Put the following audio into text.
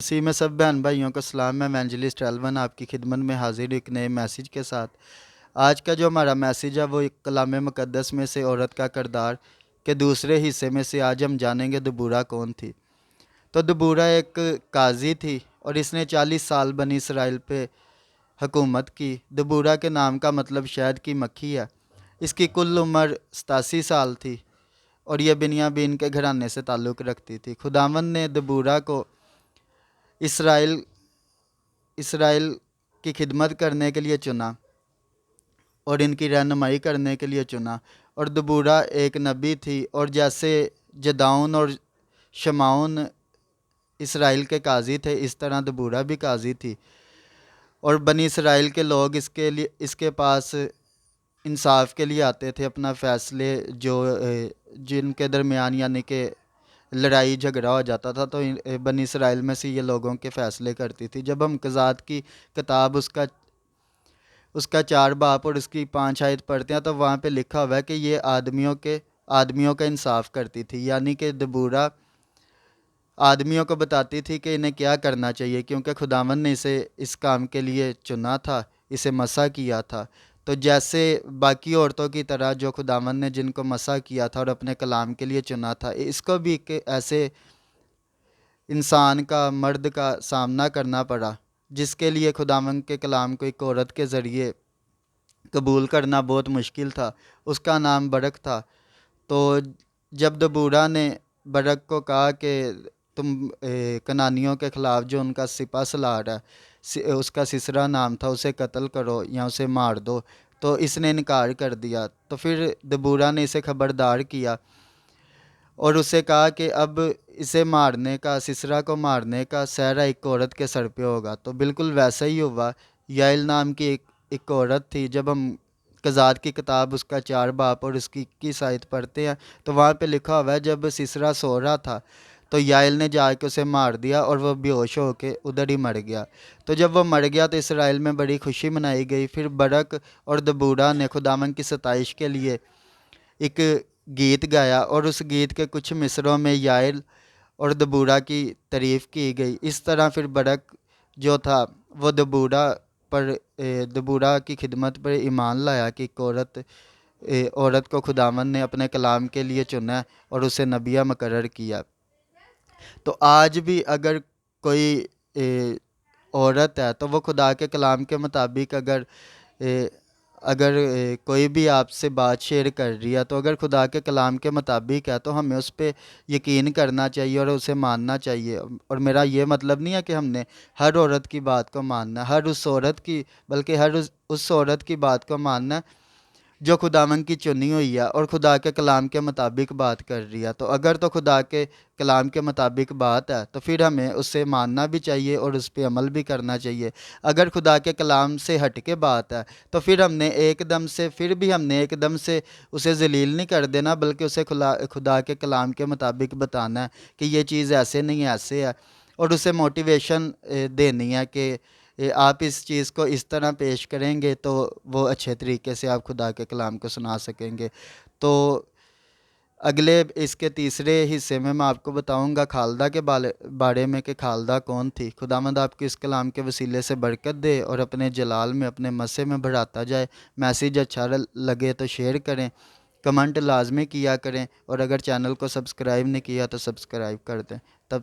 اسی میں سب بہن بھائیوں کو سلام. میں ایونجلسٹ ایلون آپ کی خدمت میں حاضر ایک نئے میسیج کے ساتھ. آج کا جو ہمارا میسیج ہے وہ ایک کلام مقدس میں سے عورت کا کردار کے دوسرے حصے میں سے آج ہم جانیں گے دبورہ کون تھی. تو دبورہ ایک قاضی تھی اور اس نے 40 سال بنی اسرائیل پہ حکومت کی. دبورہ کے نام کا مطلب شہد کی مکھی ہے. اس کی کل عمر 87 سال تھی اور یہ بنیامین کے گھرانے سے تعلق رکھتی تھی. خداوند نے دبورہ کو اسرائیل کی خدمت کرنے کے لیے چنا اور ان کی رہنمائی کرنے کے لیے چنا. اور دبورہ ایک نبی تھی اور جیسے جدعون اور شمعون اسرائیل کے قاضی تھے اس طرح دبورہ بھی قاضی تھی. اور بنی اسرائیل کے لوگ اس کے پاس انصاف کے لیے آتے تھے. اپنا فیصلے جن کے درمیان یعنی کہ لڑائی جھگڑا ہو جاتا تھا تو بنی اسرائیل میں سے یہ لوگوں کے فیصلے کرتی تھی. جب ہم قضات کی کتاب اس کا 4 باب اور اس کی 5 آیت پڑھتے ہیں تو وہاں پہ لکھا ہوا ہے کہ یہ آدمیوں کا انصاف کرتی تھی. یعنی کہ دبورہ آدمیوں کو بتاتی تھی کہ انہیں کیا کرنا چاہیے کیونکہ خداوند نے اسے اس کام کے لیے چنا تھا، اسے مسح کیا تھا. تو جیسے باقی عورتوں کی طرح جو خداوند نے جن کو مسح کیا تھا اور اپنے کلام کے لیے چنا تھا، اس کو بھی ایسے انسان کا، مرد کا سامنا کرنا پڑا جس کے لیے خداوند کے کلام کو ایک عورت کے ذریعے قبول کرنا بہت مشکل تھا. اس کا نام برق تھا. تو جب دبورہ نے برق کو کہا کہ تم کنانیوں کے خلاف جو ان کا سپہ سالار ہے، اس کا سسرا نام تھا، اسے قتل کرو یا اسے مار دو، تو اس نے انکار کر دیا. تو پھر دبورہ نے اسے خبردار کیا اور اسے کہا کہ اب اسے مارنے کا، سسرا کو مارنے کا سہرا ایک عورت کے سر پہ ہوگا. تو بالکل ویسا ہی ہوا. یائل نام کی ایک عورت تھی. جب ہم قضات کی کتاب اس کا 4 باب اور اس کی 21 آیت پڑھتے ہیں تو وہاں پہ لکھا ہوا ہے جب سسرا سو رہا تھا تو یائل نے جا کے اسے مار دیا اور وہ بے ہوش ہو کے ادھر ہی مر گیا. تو جب وہ مر گیا تو اسرائیل میں بڑی خوشی منائی گئی. پھر برق اور دبورہ نے خداوند کی ستائش کے لیے ایک گیت گایا اور اس گیت کے کچھ مصروں میں یائل اور دبورہ کی تعریف کی گئی. اس طرح پھر برق جو تھا وہ دبورہ کی خدمت پر ایمان لایا کہ ایک عورت کو خداوند نے اپنے کلام کے لیے چنا اور اسے نبیہ مقرر کیا. تو آج بھی اگر کوئی عورت ہے تو وہ خدا کے کلام کے مطابق اگر کوئی بھی آپ سے بات شیئر کر رہی ہے تو اگر خدا کے کلام کے مطابق ہے تو ہمیں اس پہ یقین کرنا چاہیے اور اسے ماننا چاہیے. اور میرا یہ مطلب نہیں ہے کہ ہم نے ہر عورت کی بات کو ماننا ہے، بلکہ ہر اس عورت کی بات کو ماننا ہے جو خداوند کی چنی ہوئی ہے اور خدا کے کلام کے مطابق بات کر رہی ہے. تو اگر تو خدا کے کلام کے مطابق بات ہے تو پھر ہمیں اسے ماننا بھی چاہیے اور اس پہ عمل بھی کرنا چاہیے. اگر خدا کے کلام سے ہٹ کے بات ہے تو پھر ہم نے ایک دم سے اسے ذلیل نہیں کر دینا، بلکہ اسے خدا کے کلام کے مطابق بتانا ہے کہ یہ چیز ایسے نہیں ایسے ہے، اور اسے موٹیویشن دینی ہے کہ آپ اس چیز کو اس طرح پیش کریں گے تو وہ اچھے طریقے سے آپ خدا کے کلام کو سنا سکیں گے. تو اگلے اس کے تیسرے حصے میں آپ کو بتاؤں گا خالدہ کے بارے میں کہ خالدہ کون تھی. خداوند آپ کو اس کلام کے وسیلے سے برکت دے اور اپنے جلال میں، اپنے مسح میں بڑھاتا جائے. میسیج اچھا لگے تو شیئر کریں، کمنٹ لازمی کیا کریں، اور اگر چینل کو سبسکرائب نہیں کیا تو سبسکرائب کر دیں. تب